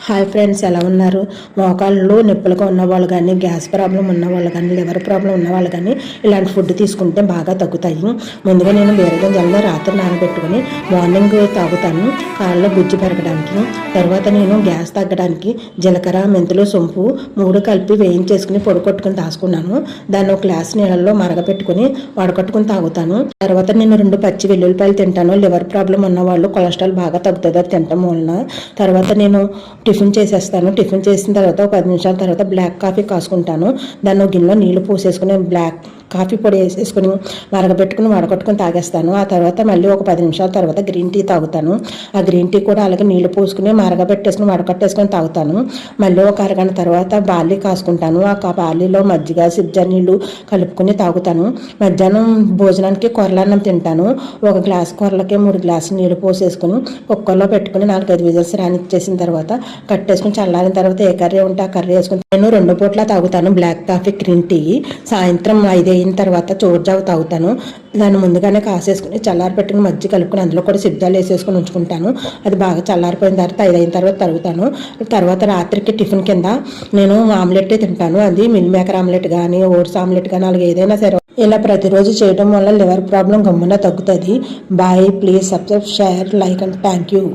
Hi friends, ఎలా ఉన్నారు? మోకాళ్ళు నొప్పులుగా ఉన్నవాళ్ళు కానీ, గ్యాస్ ప్రాబ్లం ఉన్నవాళ్ళు కానీ, లివర్ ప్రాబ్లం ఉన్నవాళ్ళు కానీ ఇలాంటి ఫుడ్ తీసుకుంటే బాగా తగ్గుతాయి. ముందుగా నేను బీరగింజలను రాత్రి నానబెట్టుకుని మార్నింగ్ తాగుతాను, కాళ్ళలో గుజ్జు పెరగడానికి. తర్వాత నేను గ్యాస్ తగ్గడానికి జీలకర్ర, మెంతులు, సొంపు 3 కలిపి వేయించేసుకుని పొడి కొట్టుకుని తాసుకున్నాను. దాన్ని ఒక గ్లాస్ నీళ్ళల్లో మరగపెట్టుకుని వడకట్టుకుని తాగుతాను. తర్వాత నేను 2 పచ్చి వెల్లుల్లిపాయలు తింటాను. లివర్ ప్రాబ్లం ఉన్నవాళ్ళు కొలెస్ట్రాల్ బాగా తగ్గుతుంది అది తినటం వలన. తర్వాత నేను టిఫిన్ చేసేస్తాను. టిఫిన్ చేసిన తర్వాత ఒక 10 నిమిషాల తర్వాత బ్లాక్ కాఫీ కాసుకుంటాను. దాన్ని గిన్నెలో నీళ్లు పోసేసుకుని బ్లాక్ కాఫీ పొడి వేసేసుకుని మరగబెట్టుకుని వడకట్టుకుని తాగేస్తాను. ఆ తర్వాత మళ్ళీ ఒక 10 నిమిషాల తర్వాత గ్రీన్ టీ తాగుతాను. ఆ గ్రీన్ టీ కూడా అలాగే నీళ్లు పోసుకుని మరగబెట్టేసుకుని వడకట్టేసుకుని తాగుతాను. మళ్ళీ ఒక అరగంట తర్వాత బార్లీ కాసుకుంటాను. ఆ బార్లీలో మజ్జిగ, సిబ్జా నీళ్లు కలుపుకుని తాగుతాను. మధ్యాహ్నం భోజనానికి కొరలన్నం తింటాను. ఒక గ్లాస్ కొరలకి 3 గ్లాసులు నీళ్లు పోసేసుకుని కుక్కర్లో పెట్టుకుని 4-5 విజిల్స్ రానిచ్చేసిన తర్వాత కట్టేసుకుని చల్లారిన తర్వాత ఏ కర్రీ ఉంటే ఆ కర్రీ వేసుకుని నేను 2 పూట్ల తాగుతాను బ్లాక్ కాఫీ, గ్రీన్ టీ. సాయంత్రం 5 అయిన తర్వాత చోరుజావు తాగుతాను. దాన్ని ముందుగానే కాసేసుకుని చల్లారి పెట్టుకుని మజ్జిగ కలుపుకుని అందులో కూడా సిబ్జాలు వేసేసుకుని ఉంచుకుంటాను. అది బాగా చల్లారిపోయిన తర్వాత 5 అయిన తర్వాత తాగుతాను. తర్వాత రాత్రికి టిఫిన్ కింద నేను ఆమ్లెట్ తింటాను. అది మిల్ మేకర్ ఆమ్లెట్ కానీ, ఓట్స్ ఆమ్లెట్ కానీ, అలాగే ఏదైనా సరే ఇలా ప్రతిరోజు చేయడం వల్ల లివర్ ప్రాబ్లం గమ్మున తగ్గుతుంది. Bye. Please subscribe, share, like and thank you.